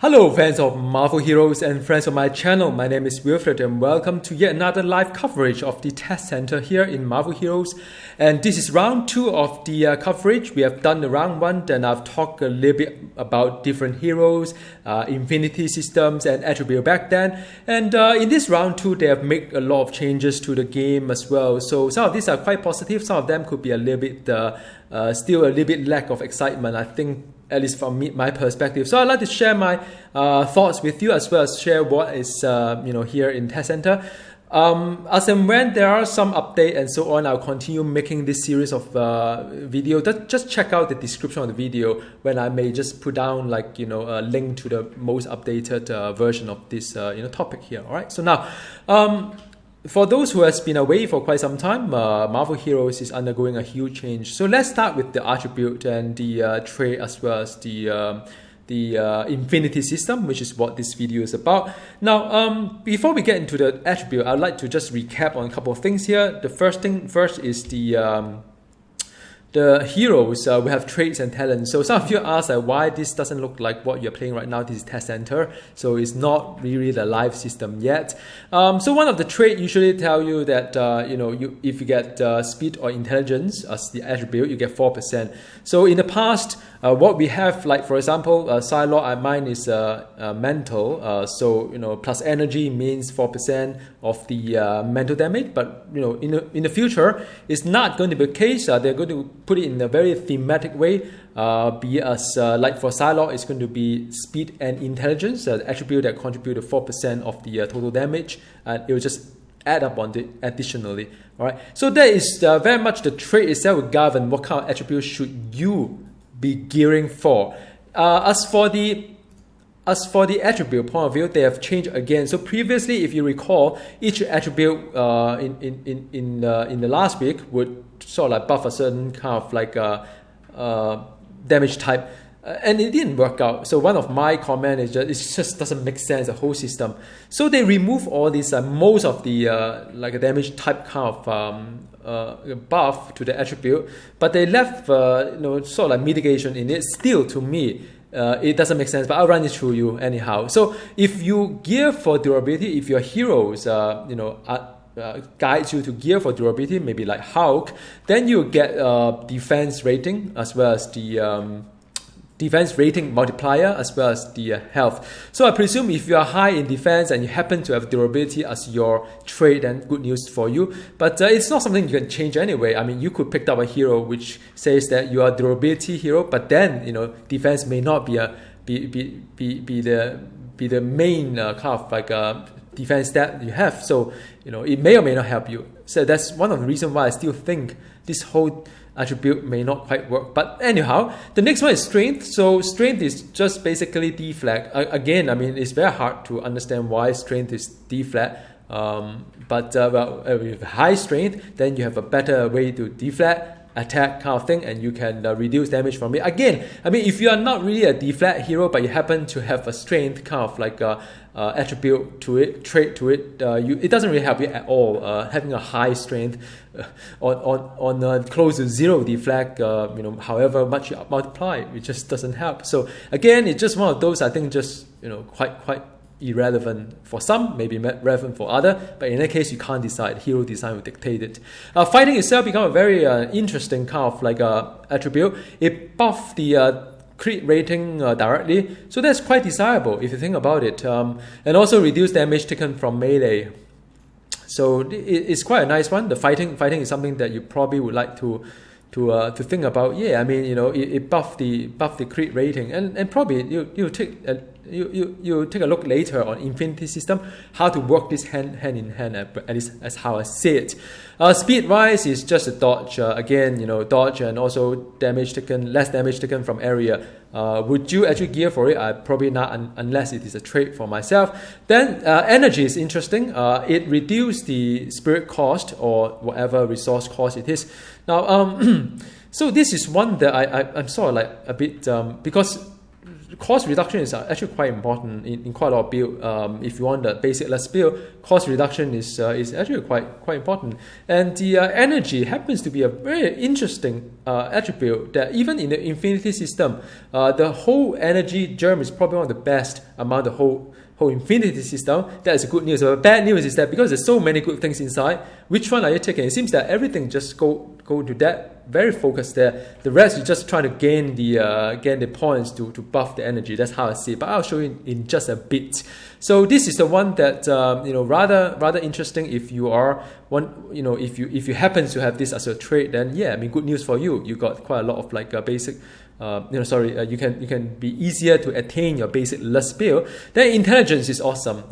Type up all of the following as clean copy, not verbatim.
Hello fans of Marvel Heroes and friends of my channel, my name is Wilfred and welcome to yet another live coverage of the test center here in Marvel Heroes. And this is round 2 of the coverage. We have done the round 1, then I've talked a little bit about different heroes, infinity systems and attribute back then. And in this round 2, they have made a lot of changes to the game as well. So some of these are quite positive, some of them could be a little bit, still a little bit lack of excitement, I think, at least from my perspective. So I'd like to share my thoughts with you as well as share what is here in Test Center. As and when there are some update and so on, I'll continue making this series of video. Just check out the description of the video when I may just put down a link to the most updated version of this topic here. All right. So now, for those who has been away for quite some time, Marvel Heroes is undergoing a huge change. So let's start with the attribute and the trait as well as the infinity system, which is what this video is about. Now, before we get into the attribute, I'd like to just recap on a couple of things here. The first is the heroes. We have traits and talents. So some of you ask why this doesn't look like what you're playing right now. This is Test Center, so it's not really the live system yet. So one of the traits usually tell you that if you get speed or intelligence as the attribute, you get 4%. So in the past, what we have, like for example, Psylocke, mine is mental. So plus energy means 4% of the mental damage. But in the future, it's not going to be the case. They're going to put it in a very thematic way. Be as like for Psylocke, it's going to be speed and intelligence, the attribute that contribute to 4% of the total damage, and it will just add up on it additionally. All right. So that is very much the trait itself will govern what kind of attribute should you be gearing for. As for the attribute point of view, they have changed again. So previously, if you recall, each attribute in the last week would sort of buff a certain kind of damage type, and it didn't work out. So one of my comment is it just doesn't make sense, the whole system. So they remove all these most of the a damage type kind of buff to the attribute, but they left sort of like mitigation in it. Still, to me, it doesn't make sense, but I'll run it through you anyhow. So if you gear for durability, if your heroes guides you to gear for durability, maybe like Hulk, then you get defense rating as well as the defense rating multiplier as well as the health. So I presume if you are high in defense and you happen to have durability as your trait, then good news for you. But it's not something you can change anyway. I mean, you could pick up a hero which says that you are a durability hero, but then defense may not be the main kind of defense that you have. So it may or may not help you. So that's one of the reasons why I still think this whole attribute may not quite work. But anyhow, the next one is strength. So strength is just basically D flag. Again, I mean, it's very hard to understand why strength is D flag. But with high strength, then you have a better way to deflect, attack kind of thing, and you can reduce damage from it. Again, I mean, if you are not really a deflect hero, but you happen to have a strength kind of attribute to it, trait to it, it doesn't really help you at all. Having a high strength on close to 0 deflect, however much you multiply, it just doesn't help. So again, it's just one of those, I think, just quite irrelevant for some, maybe relevant for other, but in that case you can't decide. Hero design will dictate it. Fighting itself become a very interesting kind of attribute. It buffs the crit rating directly, so that's quite desirable if you think about it, and also reduce damage taken from melee. So it's quite a nice one. The fighting is something that you probably would like to think about. Yeah, I mean, it buff the crit rating, and probably you take a look later on Infinity System how to work this hand in hand, at least as how I see it. Speed wise is just a dodge. Again, dodge and also less damage taken from area. Would you actually gear for it? Probably not, unless it is a trait for myself. Then energy is interesting. It reduces the spirit cost or whatever resource cost it is. Now, so this is one that I'm sort of like a bit because cost reduction is actually quite important in quite a lot of build. If you want the basic-less build, cost reduction is actually quite important. And the energy happens to be a very interesting attribute that even in the infinity system, the whole energy germ is probably one of the best among the whole infinity system. That is good news. But bad news is that because there's so many good things inside, which one are you taking? It seems that everything just go to that, very focused there. The rest, you're just trying to gain the points to buff the energy. That's how I see it. But I'll show you in just a bit. So this is the one that rather interesting. If you are if you happen to have this as a trait, then yeah, I mean, good news for you. You got quite a lot of like basic. You can be easier to attain your basic less build. Then intelligence is awesome.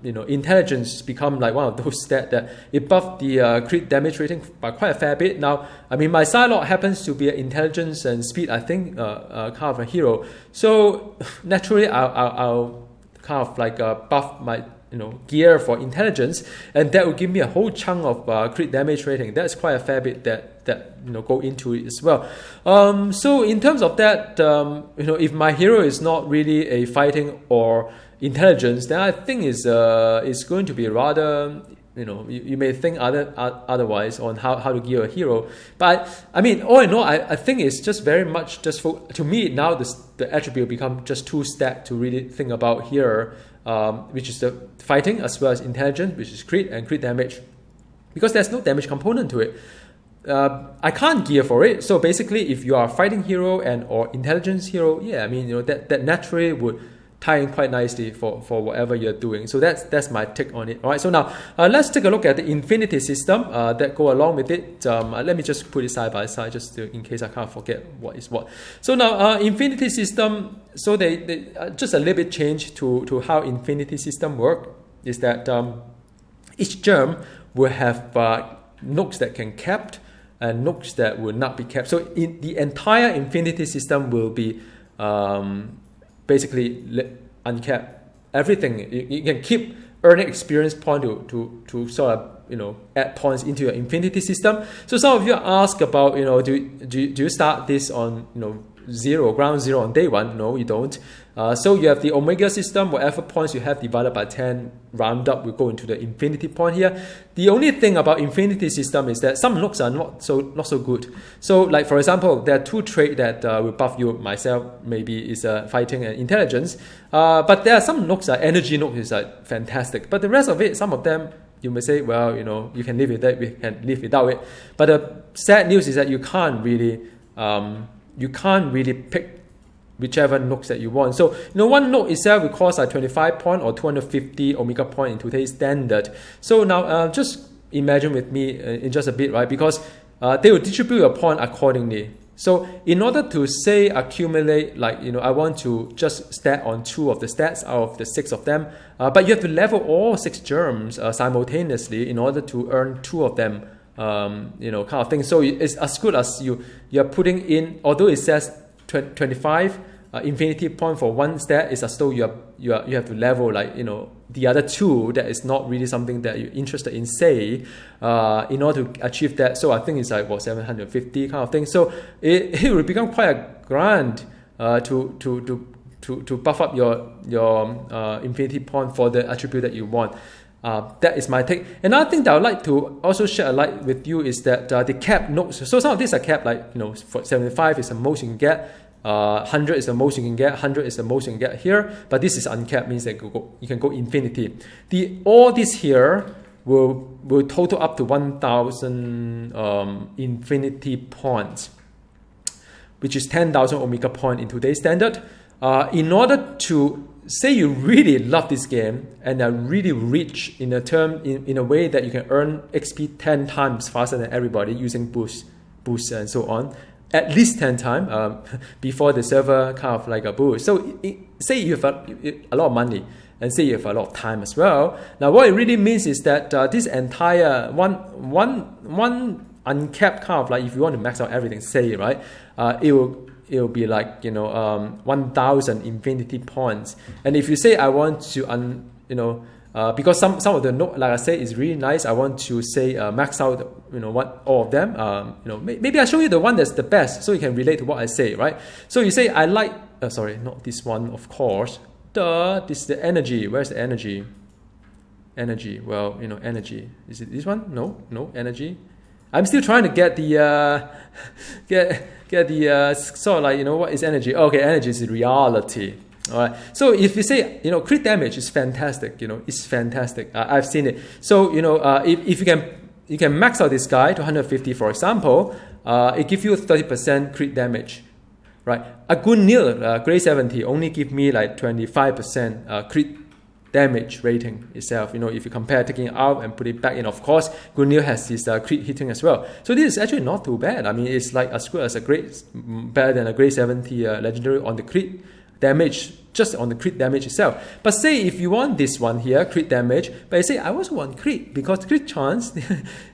Intelligence become like one of those stats that it buffed the crit damage rating by quite a fair bit. Now, I mean, my Psylocke happens to be intelligence and speed, I think, kind of a hero. So naturally, I'll kind of like buff my gear for intelligence, and that will give me a whole chunk of crit damage rating. That's quite a fair bit that go into it as well. So in terms of that, if my hero is not really a fighting or intelligence, then I think it's going to be rather. You may think otherwise on how to gear a hero, but I mean, all in all, I think it's just very much just to me now the attribute become just two stacked to really think about here, which is the fighting as well as intelligence, which is crit and crit damage, because there's no damage component to it. I can't gear for it. So basically, if you are a fighting hero or intelligence hero, yeah, I mean, that naturally would tie in quite nicely for whatever you're doing. So that's my take on it. All right. So now let's take a look at the infinity system that go along with it. Let me just put it side by side just in case I can't forget what is what. So now infinity system. So they just a little bit change to how infinity system work is that each germ will have nodes that can capped and nodes that will not be capped. So in the entire infinity system will be basically uncapped. Everything you can keep earning experience point to sort of add points into your infinity system. So some of you ask about do you start this on ground zero on day one? No, you don't. So you have the omega system. Whatever points you have divided by 10, round up, will go into the infinity point here. The only thing about infinity system is that some nodes are not so good. So like for example, there are two traits that will buff you. Myself maybe is fighting and intelligence. But there are some nodes energy node is fantastic. But the rest of it, some of them you may say, well, you can live with that. We can live without it. But the sad news is that you can't really pick whichever nodes that you want. So one node itself will cost 25 point or 250 omega point in today's standard. So now just imagine with me in just a bit, right? Because they will distribute your point accordingly. So in order to say accumulate, like I want to just stat on 2 of the stats out of the 6 of them, but you have to level all 6 germs simultaneously in order to earn 2 of them. Kind of thing. So it's as good as you're putting in, although it says 25 infinity point for one stat, is as though you have to level the other 2 that is not really something that you're interested in, say, in order to achieve that. So I think it's like 750 kind of thing. So it will become quite a grind to buff up your infinity point for the attribute that you want. That is my take. Another thing that I would like to also share a light with you is that the cap nodes. So some of these are capped, like for 75 is the most you can get, 100 is the most you can get, 100 is the most you can get here. But this is uncapped, means that you can go infinity. All this here will total up to 1,000 infinity points, which is 10,000 omega point in today's standard. In order to say you really love this game and are really rich in a way that you can earn XP 10 times faster than everybody using boosts and so on, at least 10 times before the server kind of like a boost. So say you have a lot of money and say you have a lot of time as well. Now what it really means is that this entire one uncapped kind of like, if you want to max out everything, say, right, it will be like 1,000 infinity points. And if you say I want to because some of the note, like I say, is really nice. I want to say max out, all of them. Maybe I show you the one that's the best, so you can relate to what I say, right? So you say I like. Sorry, not this one, of course. This is the energy. Where's the energy? Energy. Well, energy. Is it this one? No, energy. I'm still trying to get the get the sort of like, what is energy? Okay, energy is reality. All right. So if you say, crit damage is fantastic, it's fantastic. I've seen it. So, if you can max out this guy to 150, for example, it gives you 30% crit damage, right? A good nil, grade 70, only give me like 25% crit damage rating itself. If you compare taking it out and put it back in, of course, Gunil has this crit hitting as well. So this is actually not too bad. I mean, it's like as good as better than a grade 70 legendary on the crit damage, just on the crit damage itself. But say if you want this one here, crit damage, but you say I also want crit, because crit chance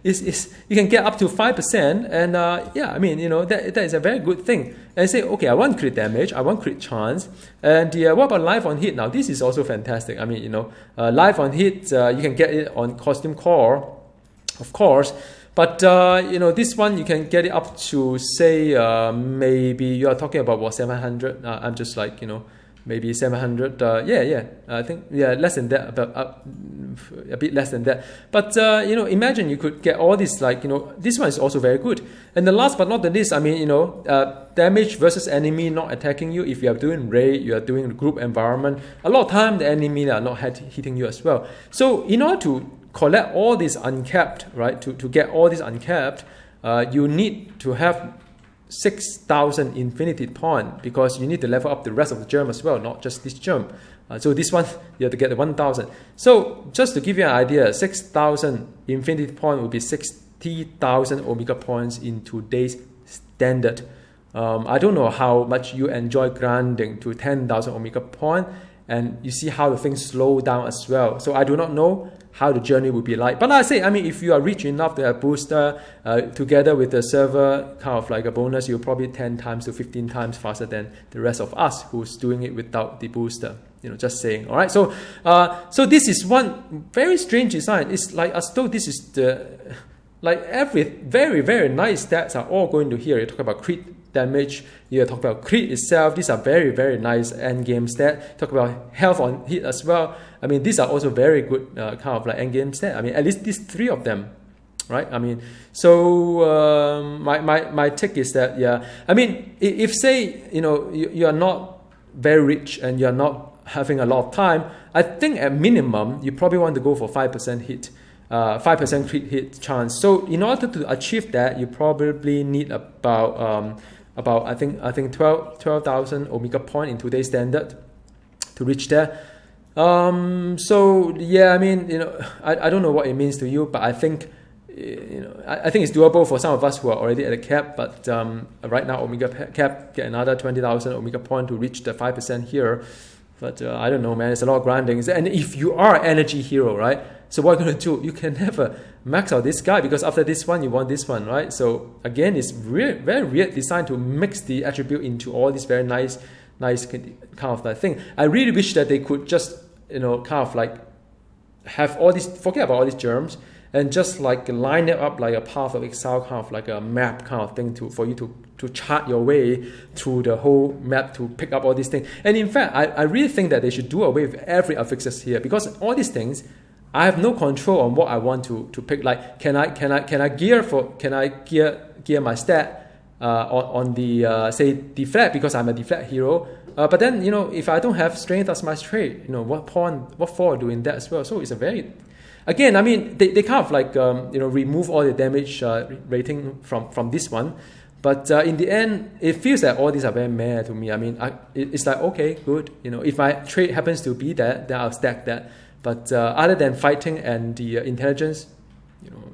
is you can get up to 5%, and that is a very good thing. And say, okay, I want crit damage, I want crit chance, and what about life on hit? Now this is also fantastic. I mean, life on hit, you can get it on costume core, of course. But, this one, you can get it up to, say, maybe you are talking about, 700? I'm just like, maybe 700. I think, less than that, about a bit less than that. But, imagine you could get all this, like, this one is also very good. And the last but not the least, I mean, damage versus enemy not attacking you. If you are doing raid, you are doing group environment, a lot of time the enemy are not hitting you as well. So, in order to collect all these uncapped, right? To get all these uncapped, you need to have 6,000 infinity point, because you need to level up the rest of the germ as well, not just this germ. So this one, you have to get the 1,000. So just to give you an idea, 6,000 infinity point would be 60,000 Omega points in today's standard. I don't know how much you enjoy grinding to 10,000 Omega point, and you see how the things slow down as well. So I do not know how the journey will be like. But I say, I mean, if you are rich enough to have booster together with the server kind of like a bonus, you're probably 10 times to 15 times faster than the rest of us who's doing it without the booster. Just saying. All right. So, so this is one very strange design. It's like as though this is every very, very nice stats are all going to here. You talk about crit damage, you talk about crit itself. These are very, very nice end game stats. Talk about health on hit as well. I mean, these are also very good kind of like end game stats. I mean, at least these three of them, right? I mean, so my take is that, yeah, I mean, if say, you are not very rich and you're not having a lot of time, I think at minimum, you probably want to go for 5% hit. 5% crit hit chance. So in order to achieve that, you probably need about I think 12,000 Omega point in today's standard to reach there. So yeah, I mean, I don't know what it means to you, but I think I think it's doable for some of us who are already at the cap. But right now, Omega cap, get another 20,000 Omega point to reach the 5% here. But I don't know, man. It's a lot of grinding. And if you are an energy hero, right? So what you're going to do, you can never max out this guy, because after this one, you want this one, right? So again, it's very weird design to mix the attribute into all these very nice kind of like thing. I really wish that they could just, kind of like have all these, forget about all these germs, and just like line it up like a path of exile, kind of like a map kind of thing for you to chart your way through the whole map to pick up all these things. And in fact, I really think that they should do away with every affixes here, because all these things, I have no control on what I want to pick. Like, can I gear my stat on the say deflect, because I'm a deflect hero. But then if I don't have strength as my trait, what for doing that as well? So it's a very, again, I mean, they kind of like remove all the damage rating from this one. But in the end, it feels that all these are very meh to me. I mean, it's like, okay, good. If my trait happens to be that, then I'll stack that. But other than fighting and the intelligence,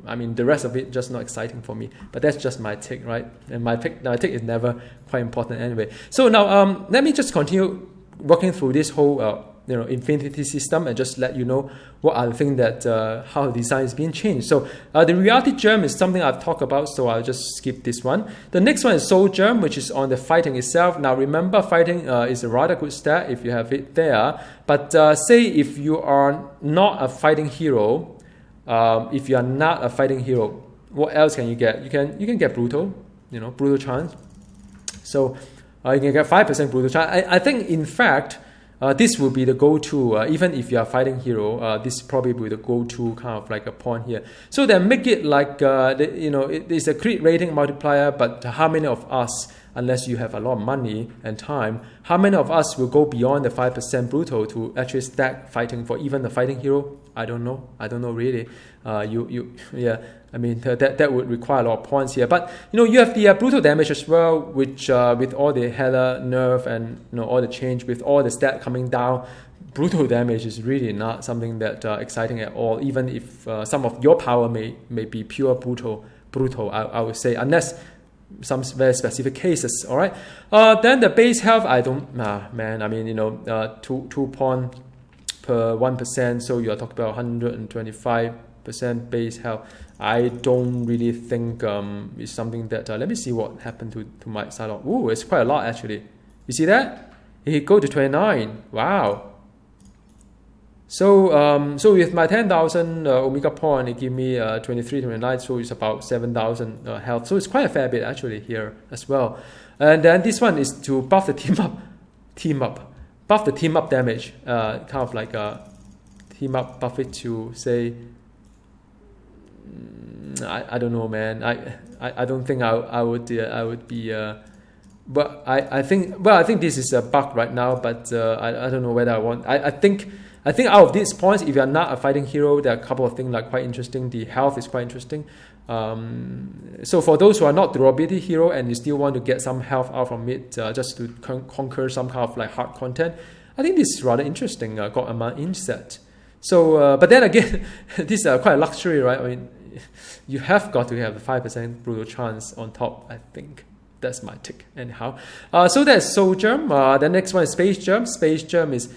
I mean, the rest of it just not exciting for me. But that's just my take, right? And my take is never quite important anyway. So now let me just continue working through this whole infinity system and just let you know what are the things that how the design is being changed. So the reality germ is something I've talked about, so I'll just skip this one. The next one is soul germ, which is on the fighting itself. Now remember, fighting is a rather good stat if you have it there. But say if you are not a fighting hero, what else can you get? You can get brutal, brutal chance. So you can get 5% brutal chance. I think in fact this will be the go-to, even if you are fighting hero. This probably will be the go-to kind of like a point here. So they make it like it is a crit rating multiplier. But how many of us, unless you have a lot of money and time, how many of us will go beyond the 5% brutal to actually stack fighting for even the fighting hero? I don't know really. I mean that would require a lot of points here. But you have the brutal damage as well, which with all the healer nerf and all the change with all the stat coming down, brutal damage is really not something that exciting at all. Even if some of your power may be pure brutal, I would say, unless some very specific cases. All right. Then the base health, I don't. Man. I mean 2 points per 1%. So you are talking about 125% base health. I don't really think it's something that. Let me see what happened to my Psylocke. Ooh, it's quite a lot actually. You see that? It go to 29. Wow. So with my 10,000 Omega point, it give me 23, 29. So it's about 7,000 health. So it's quite a fair bit actually here as well. And then this one is to buff the buff the team up damage. Kind of like team up, buff it to say. I don't know, man. I don't think I would be. But I think this is a bug right now. But I don't know whether I want. I think out of these points, if you are not a fighting hero, there are a couple of things like quite interesting. The health is quite interesting. So for those who are not durability hero and you still want to get some health out from it, just to conquer some kind of like hard content, I think this is rather interesting. Got a inset. So, but then again, this is quite a luxury, right? I mean, you have got to have a 5% brutal chance on top, I think. That's my take, anyhow. So that's soul germ. The next one is space germ. Space germ is,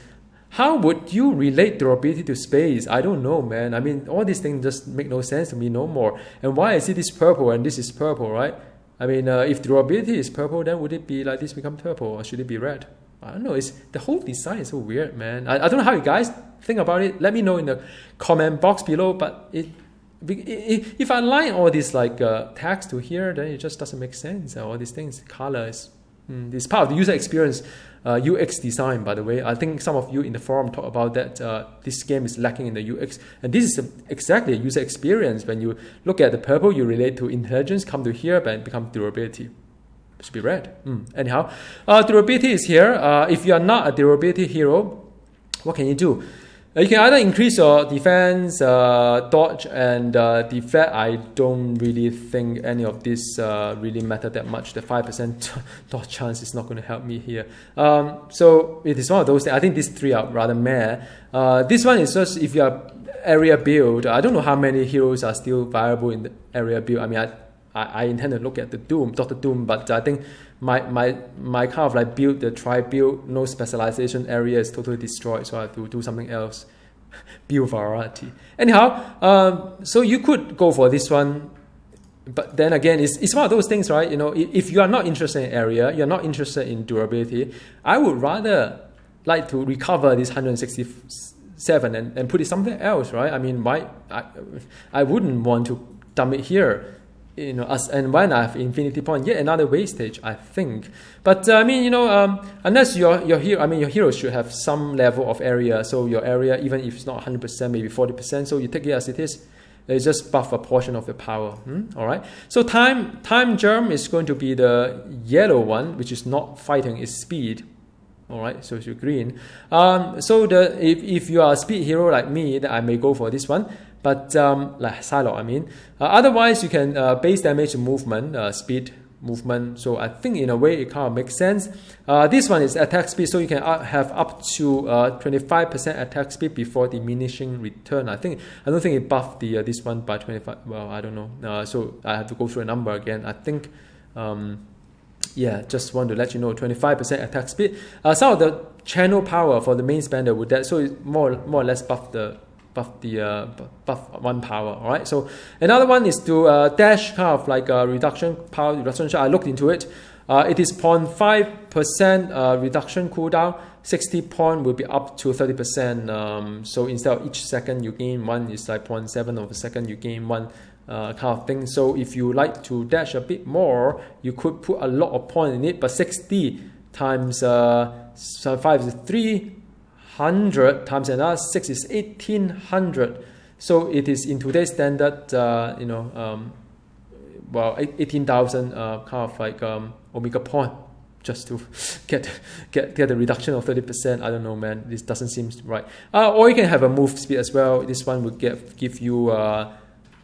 how would you relate durability to space? I don't know, man. I mean, all these things just make no sense to me no more. And why is it this purple and this is purple, right? I mean, if durability is purple, then would it be like this become purple, or should it be red? I don't know. It's the whole design is so weird, man. I don't know how you guys think about it. Let me know in the comment box below. But if I align all these like tags to here, then it just doesn't make sense. All these things, colors. This part of the user experience, UX design. By the way, I think some of you in the forum talk about that. This game is lacking in the UX, and this is exactly a user experience. When you look at the purple, you relate to intelligence. Come to here, but become durability. Should be red. Anyhow, durability is here. If you are not a durability hero, what can you do? You can either increase your defense, dodge, and deflect. I don't really think any of this really matter that much. The 5% dodge chance is not going to help me here. So it is one of those things. I think these three are rather meh. This one is just if you are area build. I don't know how many heroes are still viable in the area build. I mean, I intend to look at the Dr. Doom, but I think my kind of like build, the try build, no specialization area is totally destroyed, so I have to do something else. Build variety. Anyhow, so you could go for this one, but then again, it's one of those things, right? If you are not interested in area, you're not interested in durability, I would rather like to recover this 167 and put it somewhere else, right? I mean, I wouldn't want to dump it here. And when I have infinity point, yet another wastage, I think. But I mean, unless your hero, I mean, your hero should have some level of area. So your area, even if it's not 100%, maybe 40%. So you take it as it is. It's just buff a portion of the power. All right. So time germ is going to be the yellow one, which is not fighting, it's speed. All right. So it's green. So if you are a speed hero like me, then I may go for this one. But like Psylocke, I mean. Otherwise, you can base damage movement, speed movement. So I think in a way it kind of makes sense. This one is attack speed, so you can have up to 25% attack speed before diminishing return. I don't think it buffed this one by 25. Well, I don't know. So I have to go through a number again. I think yeah, just want to let you know, 25% attack speed. Some of the channel power for the main spender would that, so it's more or less buff 1 power. All right. So another one is to dash, kind of like a power reduction. I looked into it. It is 0.5% reduction cooldown. 60 point will be up to 30%. So instead of each second you gain 1, it's like 0.7 of a second you gain 1. Kind of thing. So if you like to dash a bit more, you could put a lot of point in it, but 60 times 5 is 300 times another 6 is 1800. So it is in today's standard, 18,000 kind of like omega point just to get the reduction of 30%. I don't know, man. This doesn't seem right. Or you can have a move speed as well. This one will give you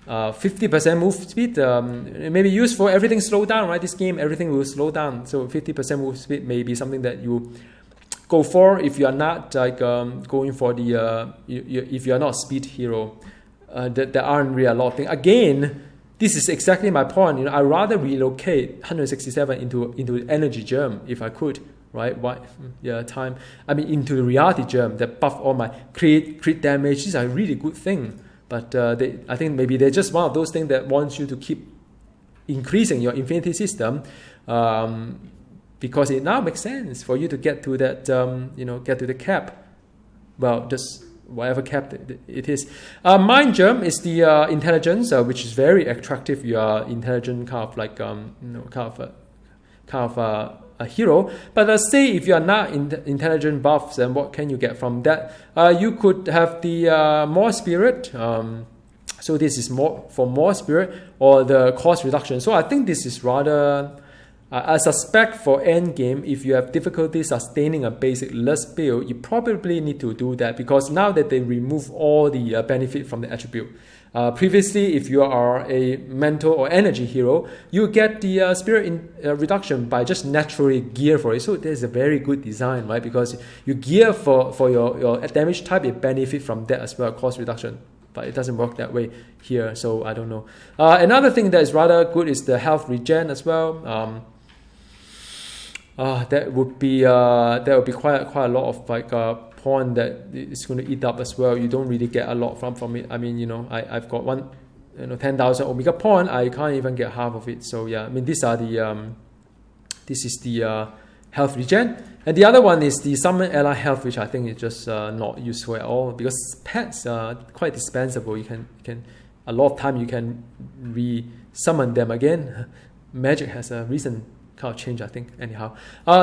50% move speed. It may be used for everything slow down, right? This game, everything will slow down. So 50% move speed may be something that you go for if you are not like going for the if you are not a speed hero. There aren't really a lot of things. Again, this is exactly my point. I'd rather relocate 167 into energy germ if I could, right? Why? Yeah, time. I mean, into the reality germ that buff all my crit damage. This is a really good thing. But I think maybe they're just one of those things that wants you to keep increasing your infinity system, because it now makes sense for you to get to that, get to the cap. Well, just whatever cap it is. Mind germ is the intelligence, which is very attractive. You are intelligent, kind of like a hero. But say if you are not intelligent buffs, then what can you get from that? You could have the more spirit. So this is more for more spirit, or the cost reduction. So I think this is rather, I suspect for end game, if you have difficulty sustaining a basic lust build, you probably need to do that, because now that they remove all the benefit from the attribute. Previously, if you are a mental or energy hero, you get the spirit reduction by just naturally gear for it. So there's a very good design, right? Because you gear for your damage type, it benefit from that as well, cost reduction. But it doesn't work that way here, so I don't know. Another thing that is rather good is the health regen as well. That would be quite a lot of like point that it's going to eat up as well. You don't really get a lot from it. I mean, I've got 10,000 omega point. I can't even get half of it. So yeah, I mean, these are the this is the health regen, and the other one is the summon ally health, which I think is just not useful at all, because pets are quite dispensable. You can a lot of time you can re-summon them again. Magic has a recent kind of change, I think, anyhow.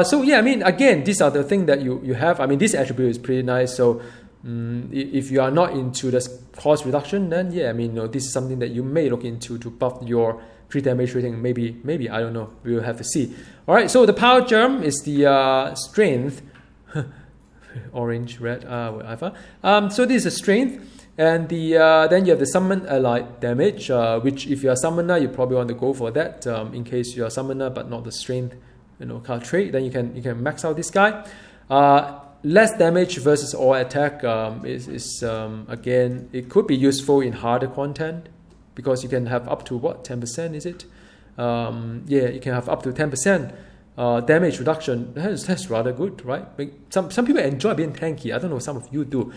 So yeah, I mean, again, these are the things that you have. I mean, this attribute is pretty nice. So if you are not into the cost reduction, then yeah, I mean, this is something that you may look into to buff your crit damage rating. Maybe, I don't know. We will have to see. All right, so the power germ is the strength. Orange, red, whatever. So this is a strength. And then you have the summon allied damage, which if you're a summoner, you probably want to go for that. In case you're a summoner but not the strength, kind of trait, then you can max out this guy. Less damage versus all attack is again, it could be useful in harder content, because you can have up to 10%, is it? Yeah, you can have up to 10%. Damage reduction, that's rather good, right? Some people enjoy being tanky. I don't know, some of you do.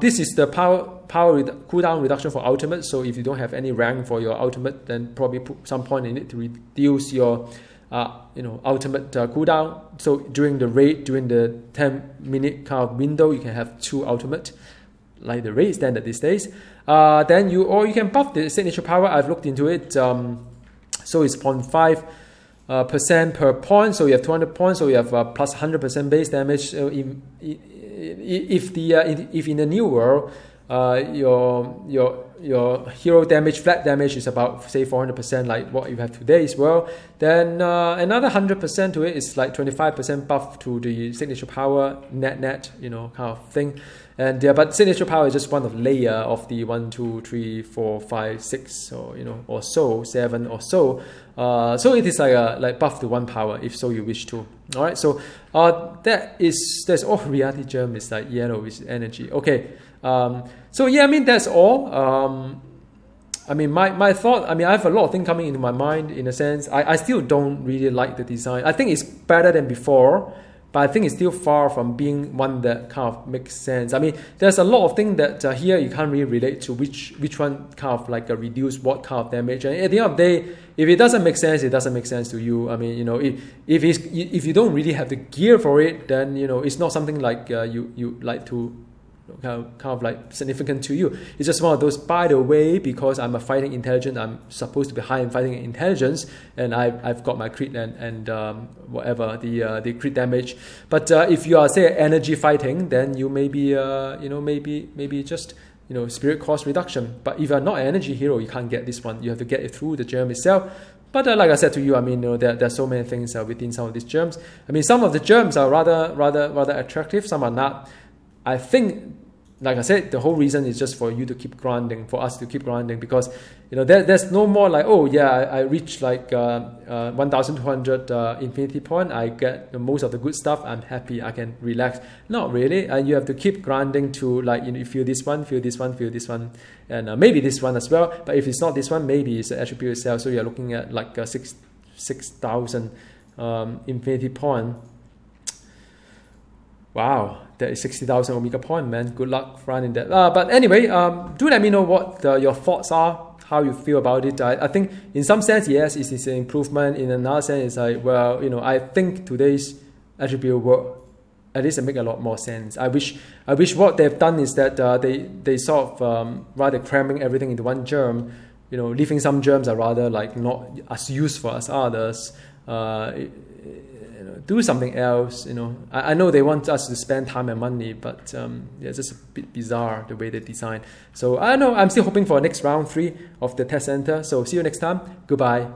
This is the power cooldown reduction for ultimate. So if you don't have any rank for your ultimate, then probably put some point in it to reduce your ultimate cooldown. So during the raid, during the 10-minute kind of window, you can have 2 ultimate, like the raid standard these days. Then you can buff the signature power. I've looked into it. So it's 0.5 percent per point, so you have 200 points, so you have plus 100% base damage. So if in the new world your hero damage, flat damage is about say 400%, like what you have today as well, then another 100% to it is like 25% buff to the signature power net kind of thing. And but signature power is just one of layer of the 1, 2, 3, 4, 5, 6, or so 7 or so. So it is like buff to 1 power if so you wish to. All right, so that's all. Reality germ is like yellow with energy. Okay, so yeah, I mean that's all. I mean, my thought, I mean, I have a lot of things coming into my mind in a sense. I still don't really like the design. I think it's better than before, but I think it's still far from being one that kind of makes sense. I mean, there's a lot of things that here you can't really relate to which one kind of like reduce what kind of damage. And at the end of the day, if it doesn't make sense, it doesn't make sense to you. I mean, if you don't really have the gear for it, then it's not something like you like to kind of like significant to you. It's just one of those, by the way, because I'm a fighting intelligence, I'm supposed to be high in fighting intelligence, and I've got my crit and whatever the crit damage. But if you are, say, energy fighting, then you may be maybe just spirit cost reduction. But if you're not an energy hero, you can't get this one. You have to get it through the germ itself. But like I said to you, I mean, there's so many things within some of these germs. I mean, some of the germs are rather attractive, some are not. I think, like I said, the whole reason is just for you to keep grinding, for us to keep grinding, because there's no more like, oh yeah, I reached like 1,200 infinity point, I get most of the good stuff, I'm happy, I can relax. Not really, and you have to keep grinding to like you feel this one, and maybe this one as well. But if it's not this one, maybe it's the attribute itself. So you're looking at like 6,000 infinity point. Wow, that is 60,000 Omega point, man. Good luck running that. But anyway, do let me know what your thoughts are, how you feel about it. I think in some sense, yes, it is an improvement. In another sense, it's like, well, I think today's attribute work, at least it make a lot more sense. I wish what they've done is that they sort of rather cramming everything into one germ, leaving some germs are rather like not as useful as others. Do something else. I know they want us to spend time and money, but it's just a bit bizarre the way they design. So I don't know. I'm still hoping for next round 3 of the test center. So see you next time. Goodbye.